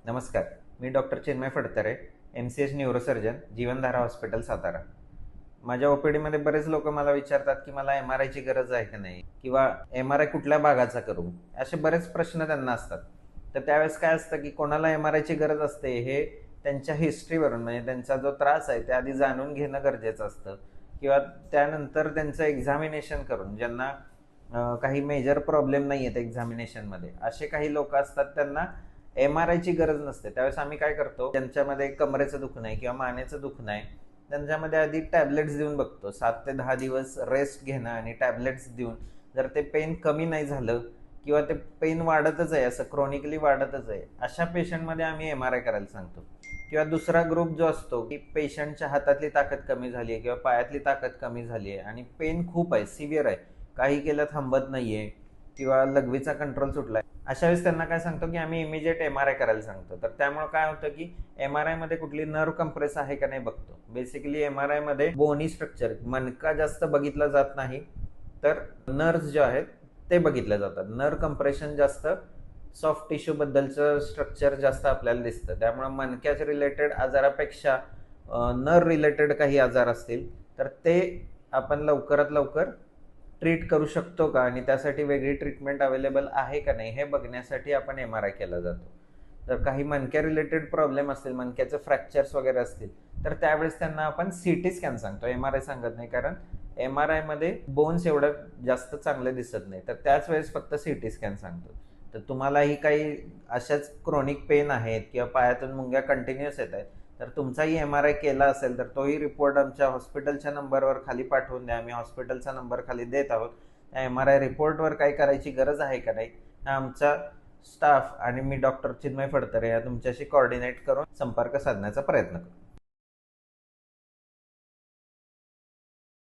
नमस्कार. मी doctor Chinmay Phadtare, MCH neurosurgeon, Jeevandhara hospital, Satara. माझ्या OPDमध्ये बरेच लोक मला विचारतात की मला MRIची गरज आहे का नाही, किंवा MRI कुठल्या भागाचा करू, असे बरेच प्रश्न त्यांना असतात. तर त्यावेळेस काय असतं की कोणाला MRIची गरज असते हे त्यांच्या हिस्ट्रीवरून, म्हणजे त्यांचा जो त्रास आहे ते आधी जाणून घेणं गरजेचं असतं, किंवा त्यानंतर त्यांचं एक्झामिनेशन करून, ज्यांना काही मेजर प्रॉब्लेम नाही आहेत एक्झामिनेशनमध्ये, असे काही लोक असतात त्यांना MRIची गरज नसते. त्यावेळेस आम्ही काय करतो, ज्यांच्यामध्ये कमरेचं दुखणं आहे किंवा मानेचं दुखणं आहे, त्यांच्यामध्ये आधी टॅबलेट्स देऊन बघतो. 7 ते 10 दिवस रेस्ट घेणं आणि टॅबलेट्स देऊन जर ते पेन कमी नाही झालं किंवा ते पेन वाढतच आहे, असं क्रोनिकली वाढतच आहे, अशा पेशंटमध्ये आम्ही MRI करायला सांगतो. किंवा दुसरा ग्रुप जो असतो की पेशंटच्या हातातली ताकद कमी झाली आहे किंवा पायातली ताकद कमी झाली आहे आणि पेन खूप आहे, सिव्हिअर आहे, काही केलं थांबत नाही आहे किंवा लघवीचा कंट्रोल सुटला आहे, अशा वेळेस त्यांना काय सांगतो की आम्ही इमिजिएट MRI करायला सांगतो. तर त्यामुळे काय होतं की MRI मध्ये कुठली नर्व कंप्रेस आहे का नाही बघतो. बेसिकली MRI मध्ये बोनी स्ट्रक्चर, मणका जास्त बघितला जात नाही, तर नर्व्स जे आहेत ते बघितले जातात. नर्व कंप्रेशन जास्त, सॉफ्ट टिश्यू बद्दलचं स्ट्रक्चर जास्त आपल्याला दिसतं. त्यामुळे मणक्याच्या रिलेटेड आजारापेक्षा नर्व रिलेटेड काही आजार असतील तर ते आपण लवकरात लवकर ट्रीट करू शकतो का, आणि त्यासाठी वेगळी ट्रीटमेंट अवेलेबल आहे का नाही हे बघण्यासाठी आपण MRI केला जातो. तर काही मणक्या रिलेटेड प्रॉब्लेम असतील, मणक्याचे फ्रॅक्चर्स वगैरे असतील, तर त्यावेळेस त्यांना आपण CT स्कॅन सांगतो, MRI सांगत नाही. कारण MRI मध्ये बोन्स एवढं जास्त चांगले दिसत नाही, तर त्याच वेळेस फक्त CT स्कॅन सांगतो. तर तुम्हालाही काही अशाच क्रोनिक पेन आहेत किंवा पायातून मुंग्या कंटिन्युअस येत आहेत, तर तुमचाही MRI केला असेल तर तोही रिपोर्ट आमच्या हॉस्पिटलच्या नंबरवर खाली पाठवून द्या. आम्ही हॉस्पिटलचा नंबर खाली देत आहोत. त्या MRI रिपोर्टवर काही करायची गरज आहे का नाही, आमचा स्टाफ आणि मी डॉक्टर चिन्मय फडतरे या तुमच्याशी कोऑर्डिनेट करून संपर्क साधण्याचा प्रयत्न करू.